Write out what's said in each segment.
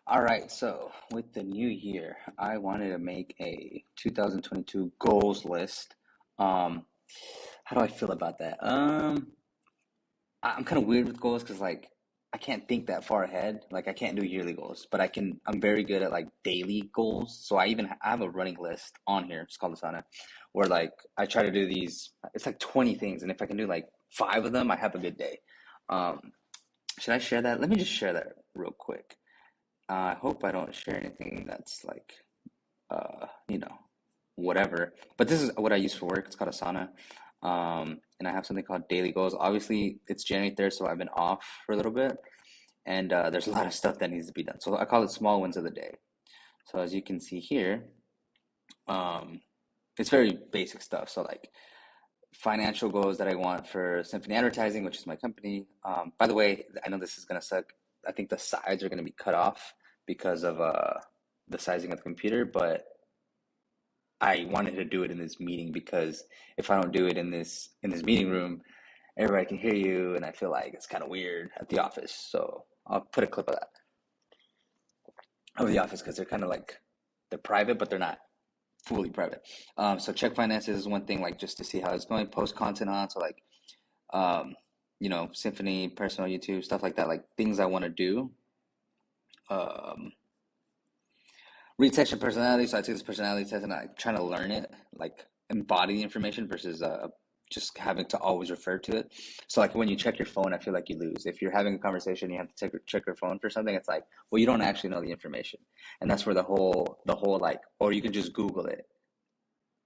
All right, so with the new year, I wanted to make a 2022 goals list. Um, how do I feel about that? I'm kind of weird with goals because like I can't think that far ahead. Like I can't do yearly goals, but I can. I'm very good at like daily goals. So I have a running list on here. It's called Asana, where like I try to do these. It's like 20 things, and if I can do like five of them, I have a good day. Um, should I share that? Let me just share that real quick. I hope I don't share anything that's like, you know, whatever. But this is what I use for work. It's called Asana. And I have something called daily goals. Obviously, it's January 3rd, so I've been off for a little bit. And there's a lot of stuff that needs to be done. So I call it small wins of the day. So as you can see here, um, it's very basic stuff. So like financial goals that I want for Symphony Advertising, which is my company. By the way, I know this is gonna suck. I think the sides are gonna be cut off because of the sizing of the computer, but I wanted to do it in this meeting because if I don't do it in this meeting room, everybody can hear you, and I feel like it's kind of weird at the office. So I'll put a clip of that of the office because they're kind of like they're private, but they're not fully private. So check finances is one thing, like just to see how it's going. Post content on, so like um, Symphony, personal YouTube, stuff like that, like things I want to do. Um, Read section personality. So I took this personality test and I trying to learn it, like embody the information versus just having to always refer to it. So like when you check your phone, I feel like you lose. If you're having a conversation, you have to check your phone for something. It's like, well, you don't actually know the information, and that's where the whole like, or you can just Google it.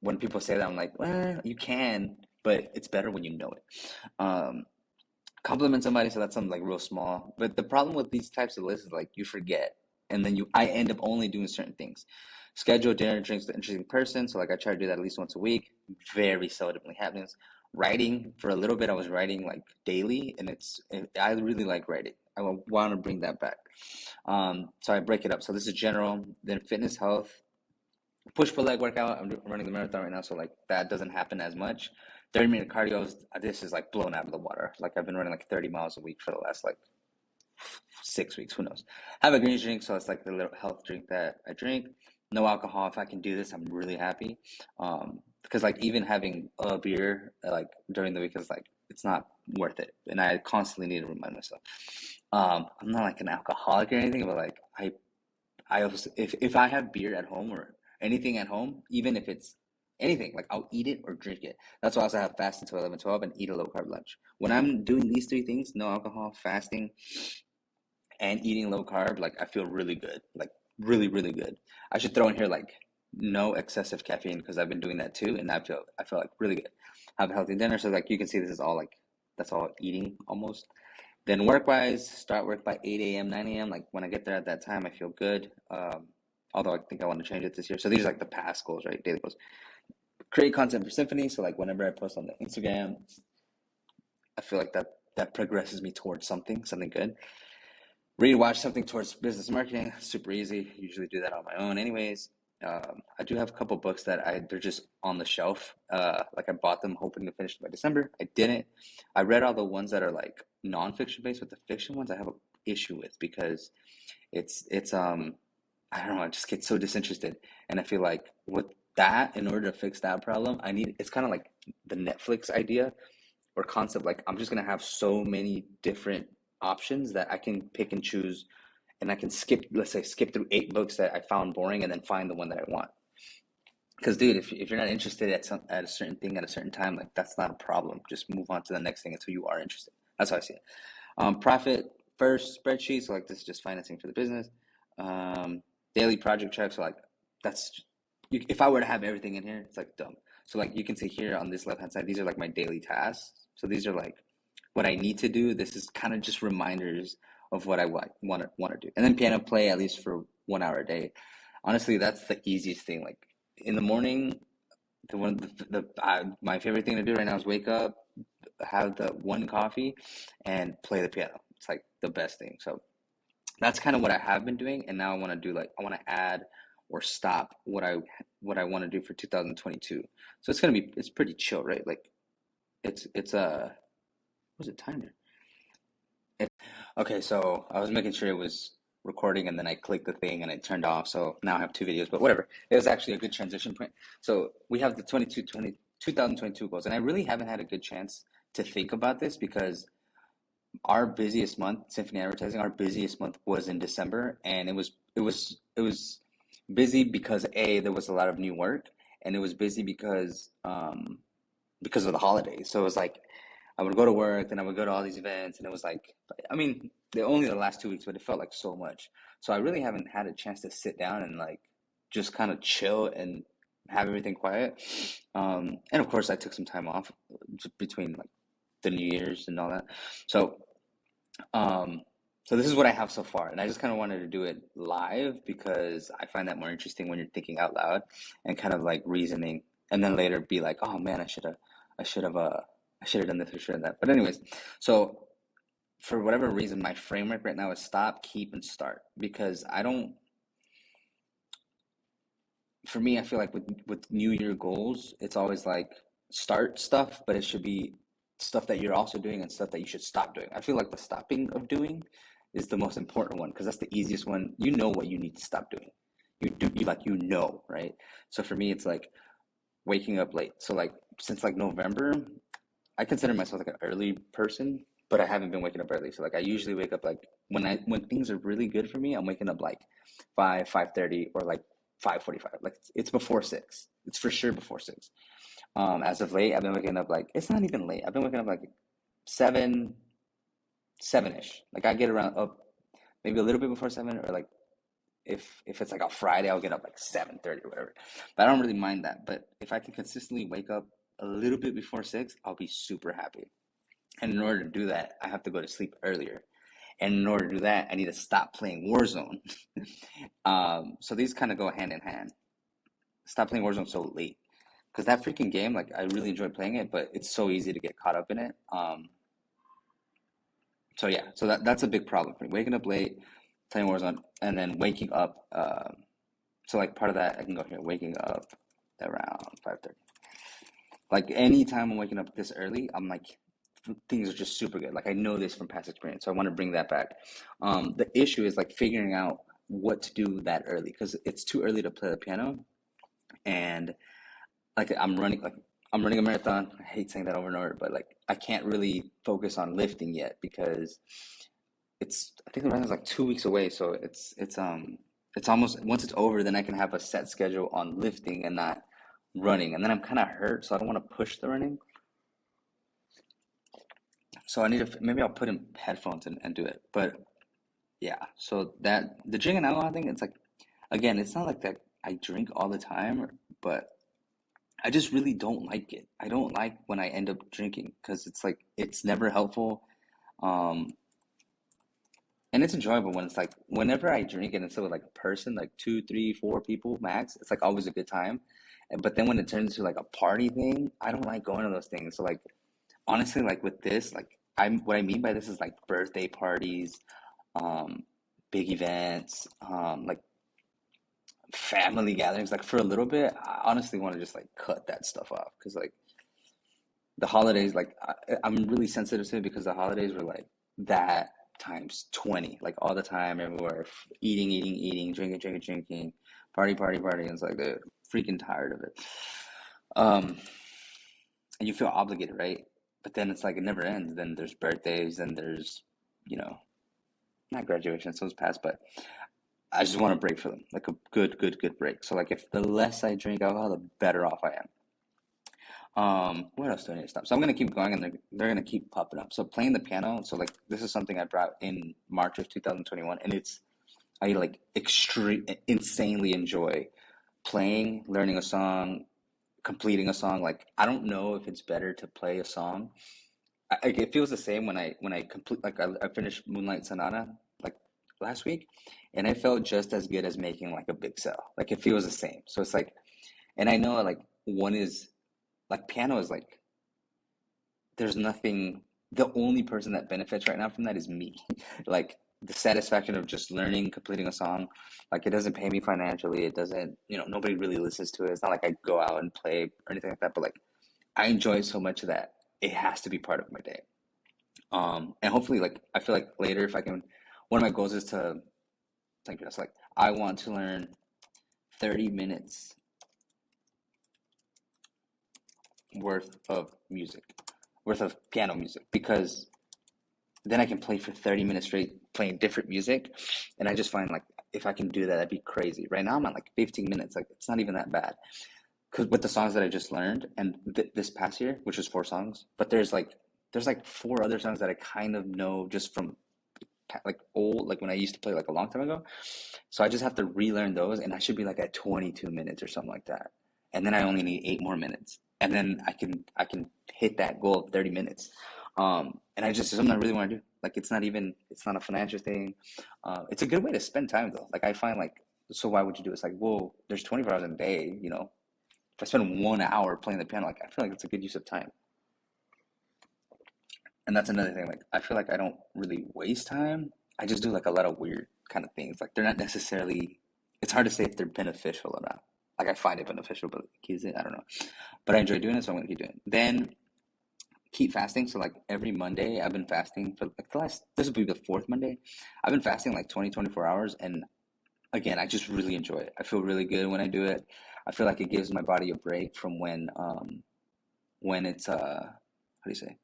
When people say that, I'm like, well, you can, but it's better when you know it. Um, Compliment somebody, so that's something like real small. But the problem with these types of lists is like you forget, and then I end up only doing certain things. Schedule dinner, drinks with an interesting person. So like I try to do that at least once a week. Very seldomly happens. Writing for a little bit, I was writing like daily, and I really like writing. I want to bring that back. So I break it up. So this is general, then fitness, health, push pull leg workout. I'm running the marathon right now, so like that doesn't happen as much. 30-minute cardio. This is like blown out of the water. Like I've been running like 30 miles a week for the last like 6 weeks. Who knows? I have a green drink, so it's like the little health drink that I drink. No alcohol. If I can do this, I'm really happy. Because like even having a beer like during the week is like it's not worth it, and I constantly need to remind myself. I'm not like an alcoholic or anything, but like I also, if I have beer at home or anything at home, even if it's anything, like I'll eat it or drink it. That's why I also have fast until 11:12 and eat a low carb lunch. When I'm doing these three things, no alcohol, fasting, and eating low carb, like I feel really good, like really, really good. I should throw in here like no excessive caffeine because I've been doing that too, and I feel like really good. Have a healthy dinner, so like you can see this is all like that's all eating almost. Then work wise, start work by 8 a.m., 9 a.m. Like when I get there at that time, I feel good. Although I think I want to change it this year. So these are like the past goals, right? Daily goals. Create content for Symphony. So like whenever I post on the Instagram, I feel like that progresses me towards something good. Read, watch something towards business marketing. Super easy. Usually do that on my own, anyways. I do have a couple books that they're just on the shelf. Like I bought them hoping to finish by December. I didn't. I read all the ones that are like nonfiction based, but the fiction ones I have an issue with because it's I don't know, I just get so disinterested. And I feel like with that, in order to fix that problem, it's kind of like the Netflix idea or concept. Like I'm just gonna have so many different options that I can pick and choose, and I can let's say skip through 8 books that I found boring and then find the one that I want. Because dude, if you're not interested at a certain thing at a certain time, like that's not a problem. Just move on to the next thing until you are interested. That's how I see it. Profit first spreadsheet. So like this is just financing for the business. Um, Daily project track. So like that's if I were to have everything in here, it's like dumb. So like you can see here on this left hand side, these are like my daily tasks. So these are like what I need to do. This is kind of just reminders of what I want to do. And then piano play at least for 1 hour a day. Honestly, that's the easiest thing. Like in the morning, my favorite thing to do right now is wake up, have the one coffee, and play the piano. It's like the best thing. So that's kind of what I have been doing, and now I want to do I want to add or stop what I want to do for 2022. So it's pretty chill, right? Like it's what's the timer? Okay, so I was making sure it was recording and then I clicked the thing and it turned off. So now I have two videos, but whatever. It was actually a good transition point. So we have the 2022 goals, and I really haven't had a good chance to think about this because our busiest month, Symphony Advertising, our busiest month was in December, and it was busy because A, there was a lot of new work, and it was busy because of the holidays. So it was like I would go to work, then I would go to all these events, and it was like, I mean, they're only the last 2 weeks, but it felt like so much. So I really haven't had a chance to sit down and like just kind of chill and have everything quiet. And of course, I took some time off between like the New Year's and all that. So, um, so this is what I have so far, and I just kind of wanted to do it live because I find that more interesting when you're thinking out loud and kind of like reasoning, and then later be like, oh man, I should have, I should have done this, I should have done that. But anyways, so for whatever reason, my framework right now is stop, keep, and start because I don't. For me, I feel like with New Year goals, it's always like start stuff, but it should be stuff that you're also doing and stuff that you should stop doing. I feel like the stopping of doing is the most important one because that's the easiest one. You know what you need to stop doing. Right? So for me, it's like waking up late. So like since like November, I consider myself like an early person, but I haven't been waking up early. So like I usually wake up like when things are really good for me, I'm waking up like 5:30, or like 5:45. Like it's before 6. It's for sure before 6. As of late, I've been waking up like it's not even late. I've been waking up like 7, 7-ish. Like I get around up maybe a little bit before 7, or like if it's like a Friday, I'll get up like 7:30 or whatever. But I don't really mind that. But if I can consistently wake up a little bit before 6, I'll be super happy. And in order to do that, I have to go to sleep earlier. And in order to do that, I need to stop playing Warzone. So these kind of go hand in hand. Stop playing Warzone so late. Because that freaking game, like, I really enjoy playing it, but it's so easy to get caught up in it. So yeah, so that's a big problem for me. Waking up late, playing Warzone, and then waking up. So like part of that, I can go here. Waking up around 5:30. Like anytime I'm waking up this early, I'm like things are just super good. Like I know this from past experience, so I want to bring that back. The issue is like figuring out what to do that early because it's too early to play the piano, and like I'm running a marathon. I hate saying that over and over, but like I can't really focus on lifting yet because I think the marathon's like 2 weeks away, so it's almost once it's over, then I can have a set schedule on lifting and not running, and then I'm kind of hurt, so I don't want to push the running. So I need to maybe I'll put in headphones and do it. But yeah, so that the drinking alcohol thing, it's like again, it's not like that I drink all the time, but I just really don't like it. I don't like when I end up drinking because it's like it's never helpful. Um, and it's enjoyable when it's like whenever I drink and it's with like a person, like two, three, four people max, it's like always a good time. But then when it turns into like a party thing, I don't like going to those things. So like honestly, like with this, like what I mean by this is like birthday parties, um, big events, like family gatherings. Like for a little bit, I honestly want to just like cut that stuff off because like the holidays, like I'm really sensitive to it because the holidays were like that times 20, like all the time, everywhere, eating, eating, eating, drinking, drinking, drinking, party, party, party. And it's like they're freaking tired of it. Um, and you feel obligated, right? But then it's like it never ends. Then there's birthdays, and there's, you know, not graduation, so it's past, but I just want to break for them, like a good, good, good break. So like if the less I drink alcohol, the better off I am. What else do I need to stop? So I'm gonna keep going, and they're gonna keep popping up. So playing the piano. So like this is something I brought in March of 2021, and I like extreme, insanely enjoy playing, learning a song, completing a song. Like I don't know if it's better to play a song. It feels the same when I complete like I finished Moonlight Sonata like last week, and I felt just as good as making like a big sell. Like it feels the same. So it's like, and I know like one is like piano is like there's nothing. The only person that benefits right now from that is me. Like the satisfaction of just learning, completing a song. Like it doesn't pay me financially. It doesn't, nobody really listens to it. It's not like I go out and play or anything like that. But like I enjoy it so much that it has to be part of my day. And hopefully, like, I feel like later, if I can, one of my goals is to, like, just like, I want to learn 30 minutes worth of music, worth of piano music, because then I can play for 30 minutes straight playing different music. And I just find like, if I can do that, that'd be crazy. Right now, I'm at like 15 minutes. Like, it's not even that bad. Because with the songs that I just learned, and this past year, which was 4 songs, but there's like 4 other songs that I kind of know just from like old, like when I used to play like a long time ago. So I just have to relearn those, and I should be like at 22 minutes or something like that. And then I only need 8 more minutes, and then I can hit that goal of 30 minutes. And I just, it's something I really want to do. Like, it's not a financial thing. It's a good way to spend time though. Like, I find like, so why would you do it? It's like, well, there's 24 hours in a day, you know. If I spend 1 hour playing the piano, like, I feel like it's a good use of time. And that's another thing. Like, I feel like I don't really waste time. I just do like a lot of weird kind of things. Like, they're not necessarily, it's hard to say if they're beneficial or not. Like, I find it beneficial, but is it? I don't know. But I enjoy doing it, so I'm gonna keep doing it. Then keep fasting. So like every Monday, I've been fasting for like this will be the fourth Monday. I've been fasting like 20, 24 hours. And again, I just really enjoy it. I feel really good when I do it. I feel like it gives my body a break from when it's how do you say,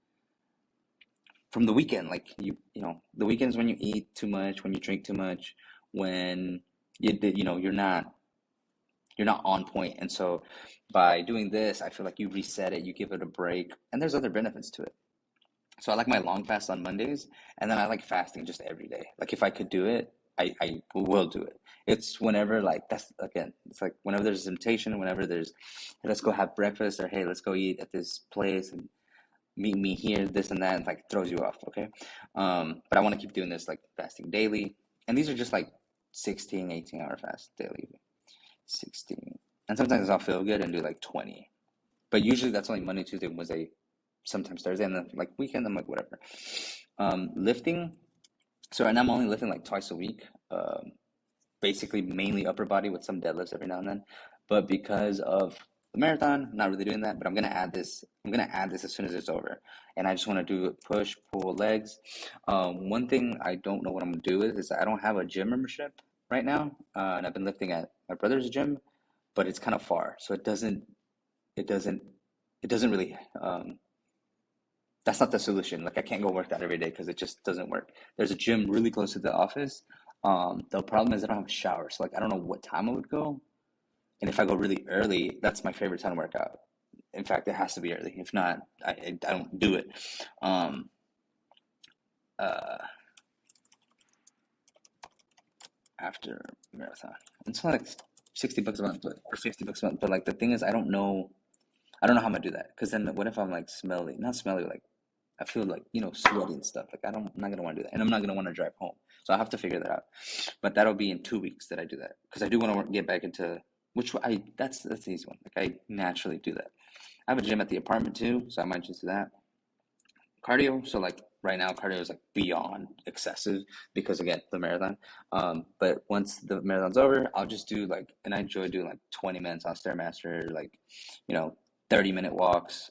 from the weekend. Like, the weekends when you eat too much, when you drink too much, when you're not on point. And so by doing this, I feel like you reset it, you give it a break, and there's other benefits to it. So I like my long fast on Mondays, and then I like fasting just every day. Like, if I could do it, I will do it. It's whenever, like, that's again, it's like whenever there's temptation, whenever there's, hey, let's go have breakfast, or hey, let's go eat at this place and meet me here, this and that, and like throws you off, okay? But I want to keep doing this, like fasting daily. And these are just like 16, 18 hour fast daily. 16. And sometimes I'll feel good and do like 20. But usually that's only Monday, Tuesday, Wednesday, sometimes Thursday, and then like weekend, I'm like, whatever. Lifting. So right now I'm only lifting like twice a week. Basically mainly upper body with some deadlifts every now and then. But because of the marathon, I'm not really doing that. But I'm gonna add this. I'm gonna add this as soon as it's over, and I just want to do push, pull, legs. One thing I don't know what I'm gonna do is I don't have a gym membership right now, and I've been lifting at my brother's gym, but it's kind of far, so it doesn't, it doesn't really. That's not the solution. Like, I can't go work out every day because it just doesn't work. There's a gym really close to the office. The problem is I don't have a shower, so like I don't know what time I would go. And if I go really early, that's my favorite time to work out. In fact, it has to be early. If not, I don't do it. Um, uh, After marathon, it's like $60 a month, or $50 a month. But like the thing is, I don't know how I'm gonna do that. Because then what if I'm like smelly? Not smelly, like I feel like, sweaty and stuff. Like, I'm not gonna want to do that, and I'm not gonna want to drive home. So I have to figure that out. But that'll be in 2 weeks that I do that, because I do want to get back into, which I that's the easy one. Like, I naturally do that. I have a gym at the apartment too, so I might just do that. Cardio. So like right now, cardio is like beyond excessive because, again, the marathon. But once the marathon's over, I'll just do like, and I enjoy doing like 20 minutes on Stairmaster, like, you know, 30-minute walks.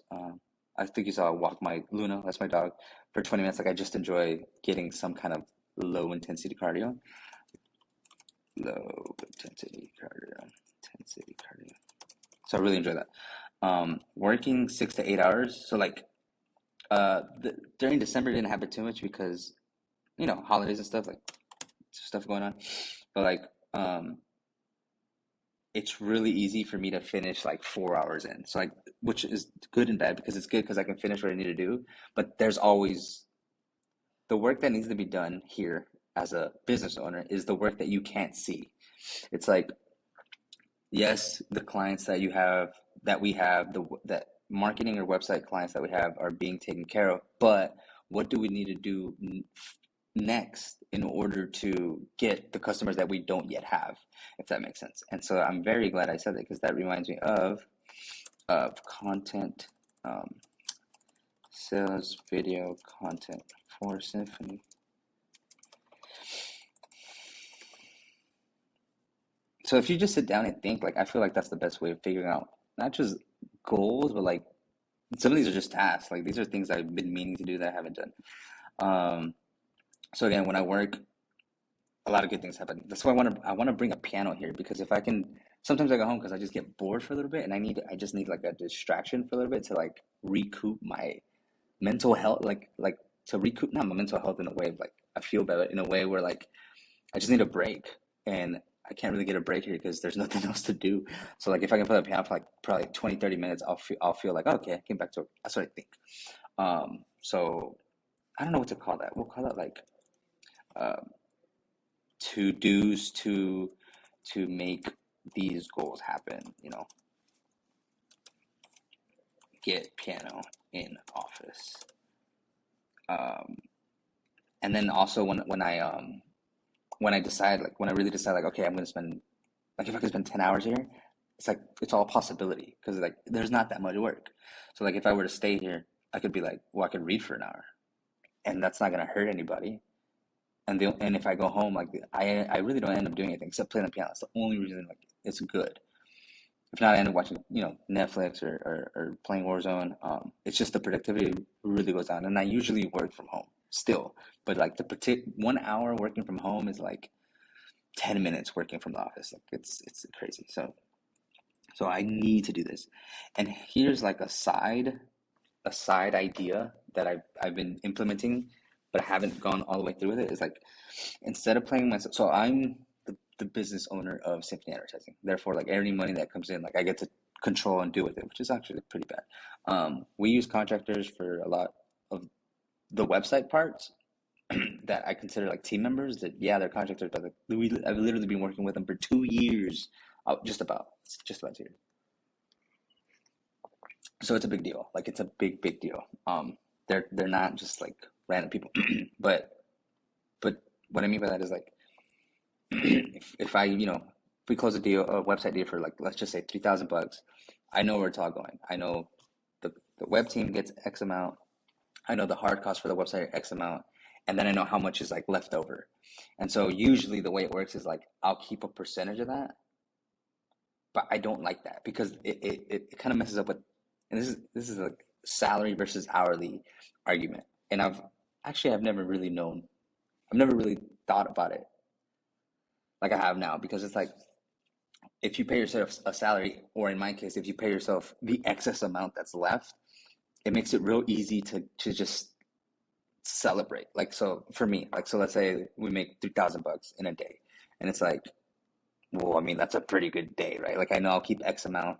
I think you saw I walk my Luna, that's my dog, for 20 minutes. Like, I just enjoy getting some kind of low intensity cardio. Low intensity cardio. Intensity cardio. So I really enjoy that. Working 6 to 8 hours. So like, during December didn't happen too much because, holidays and stuff, like stuff going on. But like, it's really easy for me to finish like 4 hours in. So like, which is good and bad, because it's good because I can finish what I need to do. But there's always the work that needs to be done here as a business owner is the work that you can't see. It's like, yes, the clients that we have, that marketing or website clients that we have are being taken care of, but what do we need to do next in order to get the customers that we don't yet have, if that makes sense? And so I'm very glad I said that, because that reminds me of content, sales video content for Symphony. So if you just sit down and think, like, I feel like that's the best way of figuring out not just goals, but like Some of these are just tasks. Like these are things I've been meaning to do that I haven't done. Um, so again, when I work, a lot of good things happen. That's why I want to bring a piano here because if I can, sometimes I go home because I just get bored for a little bit and I just need like a distraction for a little bit to like recoup my mental health, like to recoup not my mental health in a way of like I feel better in a way where like I just need a break and I can't really get a break here because there's nothing else to do. So like if I can play the piano for like probably 20, 30 minutes, I'll feel like okay, I came back to it. That's what I think. So I don't know what to call that. We'll call it like uh, to do's to make these goals happen. Get piano in office. Um, and then also when I decide like when I really decide like okay I'm gonna spend like if I could spend 10 hours here, it's like it's all a possibility because like there's not that much work. So like if I were to stay here, I could be like, well, I could read for an hour, and that's not gonna hurt anybody. And if I go home, like I really don't end up doing anything except playing the piano. That's the only reason like it's good. If not, I end up watching Netflix or playing Warzone. It's just the productivity really goes down, and I usually work from home still, but like the 1 hour working from home is like 10 minutes working from the office. Like it's crazy. So I need to do this. And here's like a side idea that I've been implementing, but I haven't gone all the way through with it. Is like instead of playing myself, so I'm the business owner of Symphony Advertising. Therefore, like any money that comes in, like I get to control and do with it, which is actually pretty bad. We use contractors for a lot of the website parts that I consider like team members. That yeah, they're contractors, but like, I've literally been working with them for 2 years, just about 2 years. So it's a big deal. Like it's a big deal. They're not just like random people, but but what I mean by that is like if if we close a website deal for like let's just say $3,000, I know where it's all going. I know the web team gets X amount. I know the hard cost for the website are X amount, and then I know how much is like left over. And so usually the way it works is like I'll keep a percentage of that, but I don't like that because it kind of messes up with, and this is like salary versus hourly argument. And I've never really known, I've never really thought about it like I have now because it's like if you pay yourself a salary, or in my case, if you pay yourself the excess amount that's left, it makes it real easy to just celebrate. Like so for me, like so let's say we make $3,000 in a day, and it's like, well, I mean that's a pretty good day, right? Like I know I'll keep X amount,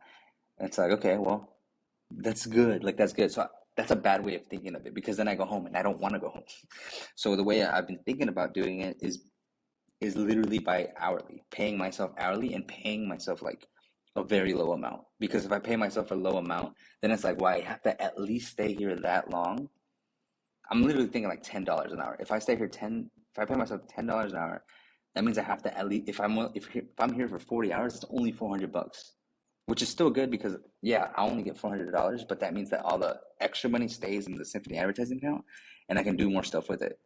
and it's like okay, well that's good. Like that's good. So that's a bad way of thinking of it because then I go home and I don't want to go home. So the way I've been thinking about doing it is literally by hourly, paying myself hourly and paying myself like a very low amount. Because if I pay myself a low amount, then it's like, well, I have to at least stay here that long. I'm literally thinking like $10 an hour. If I pay myself $10 an hour, that means I have to at least if I'm here for 40 hours, it's only $400, which is still good because yeah, I only get $400, but that means that all the extra money stays in the Symphony advertising account, and I can do more stuff with it.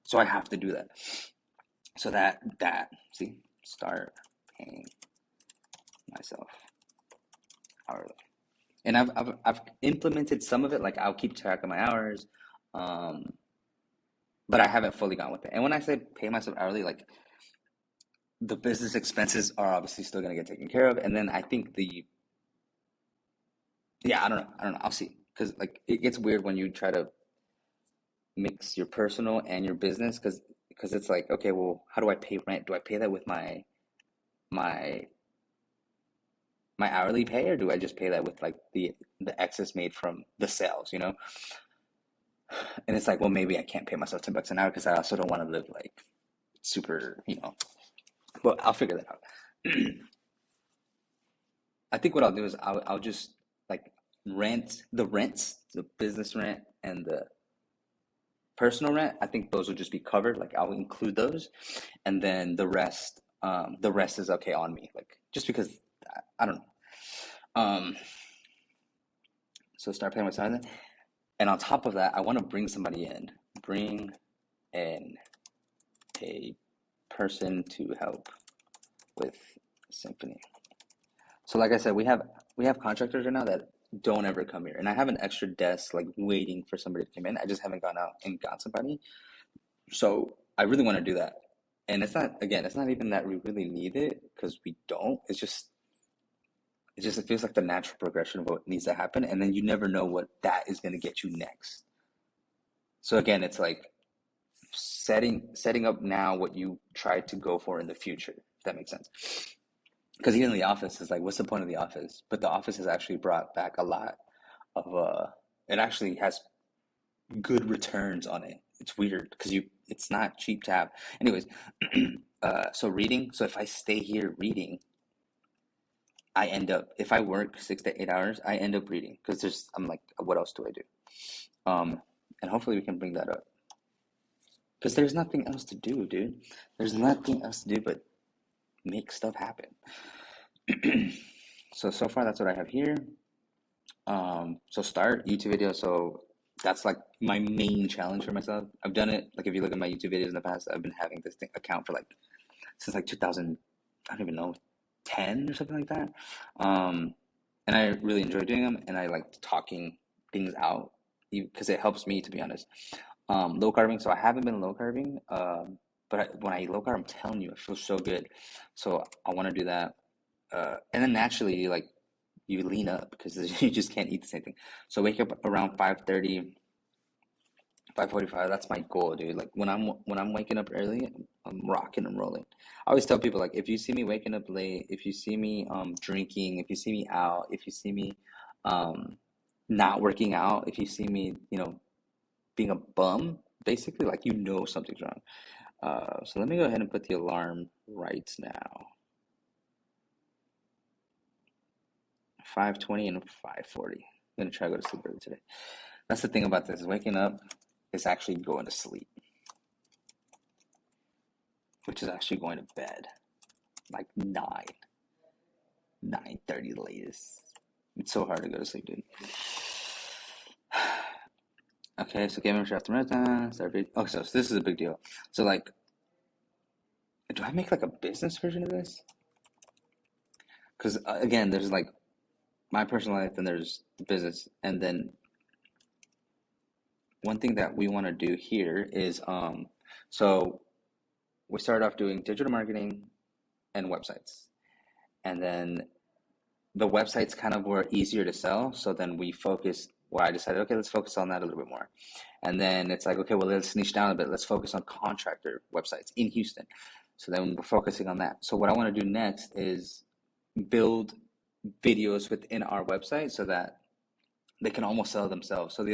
So I have to do that. So that see, start paying myself hourly, and I've implemented some of it. Like I'll keep track of my hours, um, but I haven't fully gone with it. And when I say pay myself hourly, like the business expenses are obviously still gonna get taken care of, and then I think yeah, I don't know. I'll see because like it gets weird when you try to mix your personal and your business because it's like okay, well, how do I pay rent? Do I pay that with my my hourly pay, or do I just pay that with like the excess made from the sales? And it's like, well, maybe I can't pay myself $10 an hour because I also don't want to live like super. But I'll figure that out. I think what I'll do is I'll just like rents, the business rent and the personal rent. I think those will just be covered. Like I'll include those, and then the rest is okay on me. Like just because I don't know. Um, so start paying myself. And on top of that, I want to bring somebody in. Bring in a person to help with Symphony. So like I said, we have contractors right now that don't ever come here. And I have an extra desk like waiting for somebody to come in. I just haven't gone out and got somebody. So I really want to do that. And it's not, again, it's not even that we really need it because we don't. It feels like the natural progression of what needs to happen. And then you never know what that is going to get you next. So again, it's like setting up now what you try to go for in the future, if that makes sense. Because even the office is like, what's the point of the office? But the office has actually brought back a lot of it actually has good returns on it. It's weird because it's not cheap to have. Anyways, so reading. So if I stay here reading, I end up, if I work 6 to 8 hours, I end up reading because I'm like, what else do I do? And hopefully we can bring that up because there's nothing else to do, dude. There's nothing else to do but make stuff happen. So far that's what I have here. So start YouTube video. So that's like my main challenge for myself. I've done it. Like if you look at my YouTube videos in the past, I've been having this account for like since like 2000, I don't even know, 10 or something like that. And I really enjoy doing them, and I like talking things out because it helps me, to be honest. Low carbing. So I haven't been low carbing, but when I low carb, I'm telling you, I feel so good. So I want to do that. And then naturally, like you lean up because you just can't eat the same thing. So wake up around 5:30, 5:45. That's my goal, dude. Like when I'm waking up early, I'm rocking and rolling. I always tell people like if you see me waking up late, if you see me drinking, if you see me out, if you see me not working out, if you see me, being a bum, basically like something's wrong. So let me go ahead and put the alarm right now. 5:20 and 5:40. I'm gonna try to go to sleep early today. That's the thing about this, waking up is actually going to sleep, which is actually going to bed, like 9:30 latest. It's so hard to go to sleep, dude. Okay, so game after marathon. Okay, so this is a big deal. So like, do I make like a business version of this? Because again, there's like my personal life, and there's the business, and then one thing that we want to do here is so we started off doing digital marketing and websites, and then the websites kind of were easier to sell, so then I decided, okay, let's focus on that a little bit more. And then it's like, okay, well, let's niche down a bit. Let's focus on contractor websites in Houston. So then we're focusing on that. So what I want to do next is build videos within our website so that they can almost sell themselves. So a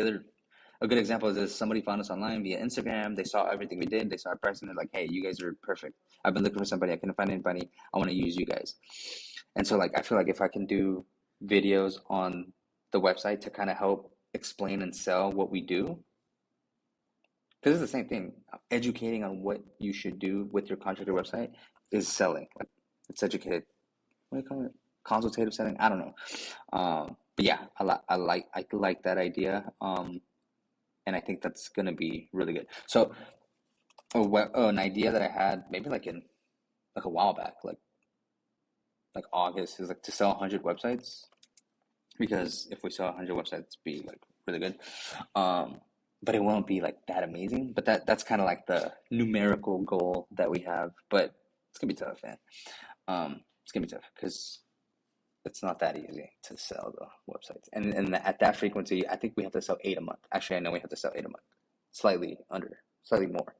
good example is this: somebody found us online via Instagram. They saw everything we did. They saw our pricing. They're like, hey, you guys are perfect. I've been looking for somebody. I couldn't find anybody. I want to use you guys. And so like, I feel like if I can do videos on the website to kind of help explain and sell what we do, because it's the same thing. Educating on what you should do with your contractor website is selling. Like, it's educated. What do you call it? Consultative selling? I don't know. But yeah, I like that idea. And I think that's gonna be really good. So, an idea that I had maybe like a while back, like August, is like to sell 100 websites, because if we sell 100 websites, it'd be like really good. But it won't be like that amazing. But that's kind of like the numerical goal that we have. But it's gonna be tough, man. It's gonna be tough because it's not that easy to sell the websites. And at that frequency, I think we have to sell 8 a month. Actually, I know we have to sell 8 a month. Slightly more.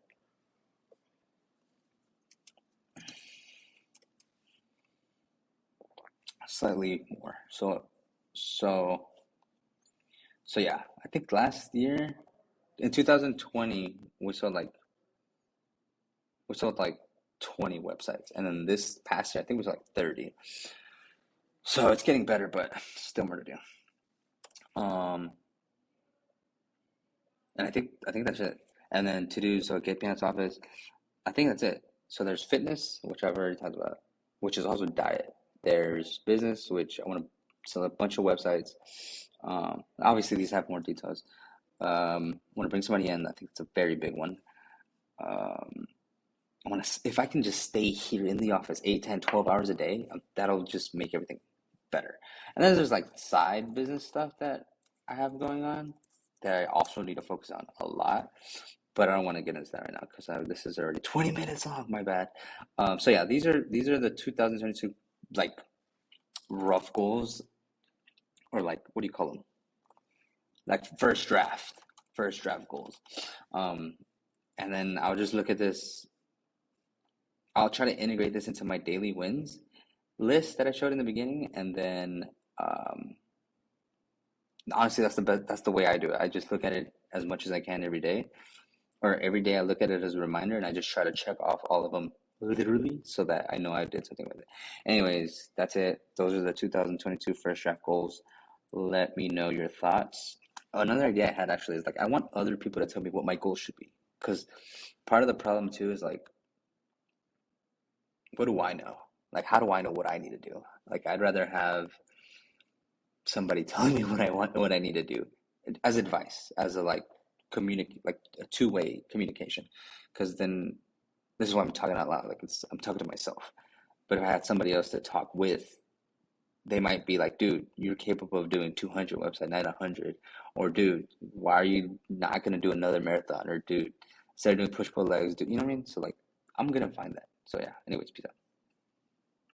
Slightly more. So yeah, I think last year in 2020 we sold like 20 websites, and then this past year I think it was like 30. So it's getting better, but still more to do. And I think that's it. And then to do, so get pants office, I think that's it. So there's fitness, which I've already talked about, which is also diet. There's business, which I want to sell a bunch of websites. Obviously these have more details. I want to bring somebody in. I think it's a very big one. I want to, if I can just stay here in the office 8, 10, 12 hours a day, that'll just make everything better. And then there's like side business stuff that I have going on that I also need to focus on a lot. But I don't want to get into that right now because this is already 20 minutes long. My bad. So yeah, these are the 2022 like rough goals, or like, what do you call them? Like first draft goals. Um, and then I'll just look at this. I'll try to integrate this into my daily wins list that I showed in the beginning, and then um, honestly, that's the best. That's the way I do it. I just look at it as much as I can every day, or every day I look at it as a reminder, and I just try to check off all of them literally so that I know I did something with it. Anyways, that's it. Those are the 2022 first draft goals. Let me know your thoughts. Another idea I had actually is like I want other people to tell me what my goals should be, because part of the problem too is like, what do I know? Like, how do I know what I need to do? Like, I'd rather have somebody telling me what I want, what I need to do as advice, as a like like a two-way communication. Because then this is why I'm talking out loud. Like I'm talking to myself. But if I had somebody else to talk with, they might be like, dude, you're capable of doing 200 website, not 100. Or dude, why are you not gonna do another marathon? Or dude, instead of doing push pull legs, do you know what I mean? So like, I'm gonna find that. So yeah. Anyways, peace out.